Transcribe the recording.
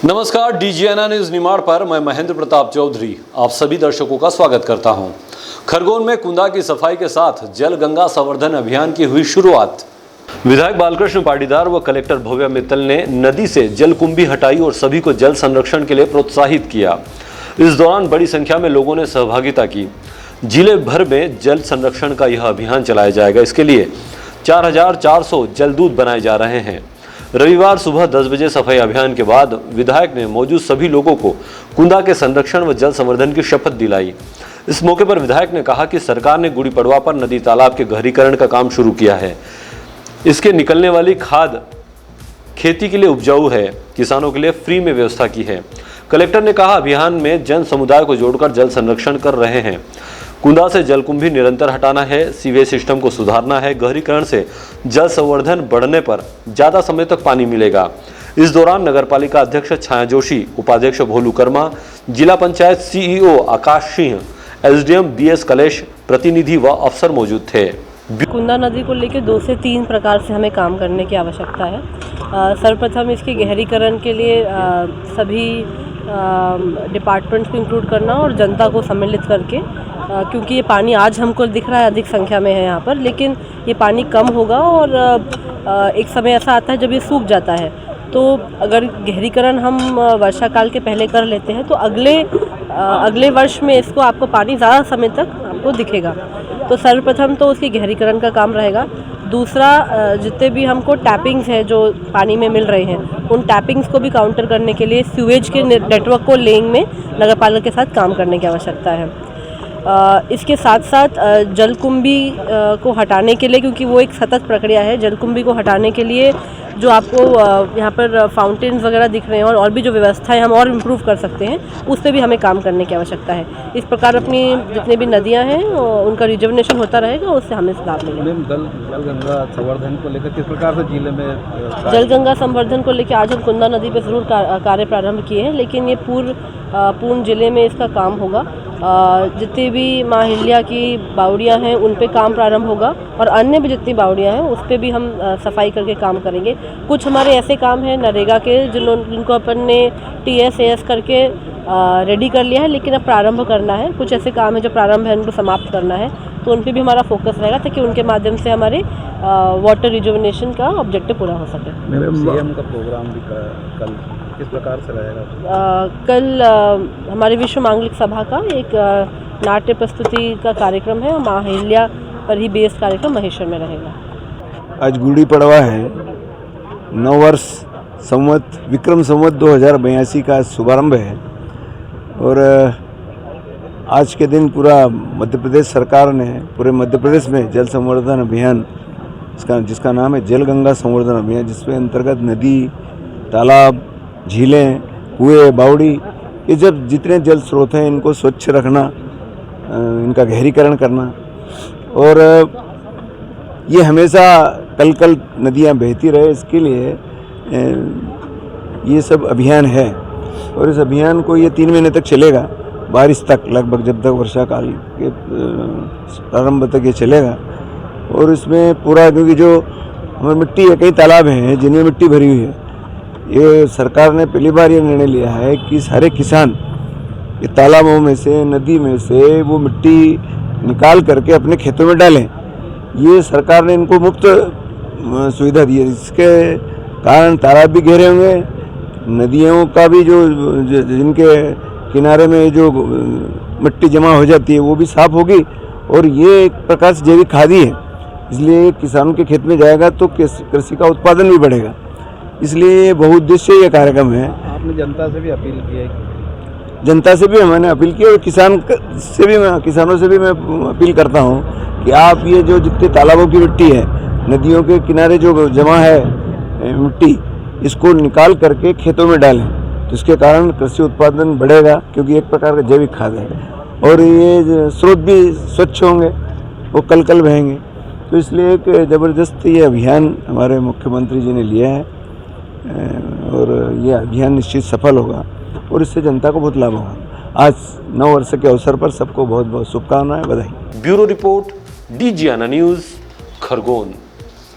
नमस्कार, डीजीएनए न्यूज निमाड़ पर मैं महेंद्र प्रताप चौधरी आप सभी दर्शकों का स्वागत करता हूं। खरगोन में कुंदा की सफाई के साथ जल गंगा संवर्धन अभियान की हुई शुरुआत। विधायक बालकृष्ण पाटीदार व कलेक्टर भव्या मित्तल ने नदी से जलकुंभी हटाई और सभी को जल संरक्षण के लिए प्रोत्साहित किया। इस दौरान बड़ी संख्या में लोगों ने सहभागिता की। जिले भर में जल संरक्षण का यह अभियान चलाया जाएगा। इसके लिए 4400 जलदूत बनाए जा रहे हैं। रविवार सुबह 10 बजे सफाई अभियान के बाद विधायक ने मौजूद सभी लोगों को कुंदा के संरक्षण व जल संवर्धन की शपथ दिलाई। इस मौके पर विधायक ने कहा कि सरकार ने गुड़ी पड़वा पर नदी तालाब के गहरीकरण का काम शुरू किया है। इसके निकलने वाली खाद खेती के लिए उपजाऊ है, किसानों के लिए फ्री में व्यवस्था की है। कलेक्टर ने कहा अभियान में जन समुदाय को जोड़कर जल संरक्षण कर रहे हैं। कुंदा से जलकुंभी निरंतर हटाना है, सीवेज सिस्टम को सुधारना है। गहरीकरण से जल संवर्धन बढ़ने पर ज्यादा समय तक पानी मिलेगा। इस दौरान नगरपालिका अध्यक्ष छाया जोशी, उपाध्यक्ष भोलू कर्मा, जिला panchayat CEO Akash Singh, SDM BS कलेश, प्रतिनिधि व अफसर मौजूद थे। कुंदा नदी को लेकर 2 से 3 प्रकार से हमें काम करने की आवश्यकता है। सर्वप्रथम इसके गहरीकरण के लिए सभी डिपार्टमेंट्स को इंक्लूड करना और जनता को सम्मिलित करके, क्योंकि ये पानी आज हमको दिख रहा है अधिक संख्या में है यहाँ पर, लेकिन ये पानी कम होगा और एक समय ऐसा आता है जब ये सूख जाता है। तो अगर गहरीकरण हम वर्षा काल के पहले कर लेते हैं तो अगले वर्ष में इसको आपको पानी ज़्यादा समय तक आपको दिखेगा। तो सर्वप्रथम तो उसकी गहरीकरण का काम रहेगा। दूसरा, जितने भी हमको टैपिंग्स हैं जो पानी में मिल रहे हैं, उन टैपिंग्स को भी काउंटर करने के लिए सीवेज के नेटवर्क को लेइंग में नगरपालिका के साथ काम करने की आवश्यकता है। इसके साथ साथ जलकुंभी को हटाने के लिए, क्योंकि वो एक सतत प्रक्रिया है, जलकुंभी को हटाने के लिए जो आपको यहाँ पर फाउंटेन्स वगैरह दिख रहे हैं और भी जो व्यवस्थाएं हम और इम्प्रूव कर सकते हैं, उस पर भी हमें काम करने की आवश्यकता है। इस प्रकार अपनी जितनी भी नदियाँ हैं उनका रिजुवनेशन होता रहेगा, उससे हमें लाभ मिलेगा। जल गंगा संवर्धन को लेकर किस प्रकार से जिले में जल गंगा संवर्धन को लेकर आज हम कुंदा नदी पर ज़रूर कार्य प्रारंभ किए हैं, लेकिन ये पूर्ण जिले में इसका काम होगा। जितनी भी माँ हिल्या की बावड़ियाँ हैं उन पे काम प्रारंभ होगा और अन्य भी जितनी बावड़ियाँ हैं उस पे भी हम सफाई करके काम करेंगे। कुछ हमारे ऐसे काम हैं नरेगा के जिनको अपन ने TS करके रेडी कर लिया है, लेकिन अब प्रारंभ करना है। कुछ ऐसे काम है जो प्रारंभ है उनको समाप्त करना है, तो उन पे भी हमारा फोकस रहेगा ताकि उनके माध्यम से हमारे वाटर रिजुवनेशन का ऑब्जेक्टिव पूरा हो सके। सीएम का प्रोग्राम भी कल किस प्रकार से रहेगा? कल हमारी विश्व मांगलिक सभा का एक नाट्य प्रस्तुति का कार्यक्रम है, माँ हिल्या पर ही बेस्ड कार्यक्रम महेश्वर में रहेगा। आज गुड़ी पड़वा है, नव वर्ष संवत विक्रम संवत 2082 का शुभारंभ है और आज के दिन पूरा मध्य प्रदेश सरकार ने पूरे मध्य प्रदेश में जल संवर्धन अभियान जिसका नाम है जल गंगा संवर्धन अभियान, जिसमें अंतर्गत नदी, तालाब, झीलें, कुएं, बावड़ी, ये जब जितने जल स्रोत हैं इनको स्वच्छ रखना, इनका गहरीकरण करना और ये हमेशा कल नदियाँ बहती रहे, इसके लिए ये सब अभियान है। और इस अभियान को ये 3 महीने तक चलेगा, बारिश तक, लगभग जब तक वर्षा काल के प्रारंभ तक ये चलेगा। और इसमें पूरा, क्योंकि जो हमारी मिट्टी है, कई तालाब हैं जिनमें मिट्टी भरी हुई है, ये सरकार ने पहली बार ये निर्णय लिया है कि सारे किसान ये तालाबों में से, नदी में से वो मिट्टी निकाल करके अपने खेतों में डालें। ये सरकार ने इनको मुफ्त सुविधा दी है, जिसके कारण तालाब भी गहरे होंगे, नदियों का भी जो जिनके किनारे में जो मिट्टी जमा हो जाती है वो भी साफ होगी और ये एक प्रकार से जैविक खाद ही है, इसलिए किसानों के खेत में जाएगा तो कृषि का उत्पादन भी बढ़ेगा। इसलिए बहुउद्देश्य ये कार्यक्रम है। आपने जनता से भी अपील की है? जनता से भी मैंने अपील की और किसानों से भी मैं अपील करता हूँ कि आप ये जो जितने तालाबों की मिट्टी है, नदियों के किनारे जो जमा है मिट्टी, इसको निकाल करके खेतों में डालें, तो इसके कारण कृषि उत्पादन बढ़ेगा, क्योंकि एक प्रकार का जैविक खाद है और ये स्रोत भी स्वच्छ होंगे, वो कल बहेंगे। तो इसलिए एक ज़बरदस्त ये अभियान हमारे मुख्यमंत्री जी ने लिया है और ये अभियान निश्चित सफल होगा और इससे जनता को बहुत लाभ होगा। आज नव वर्ष के अवसर पर सबको बहुत बहुत शुभकामनाएं, बधाई। Bureau report, DGNA news, Khargone.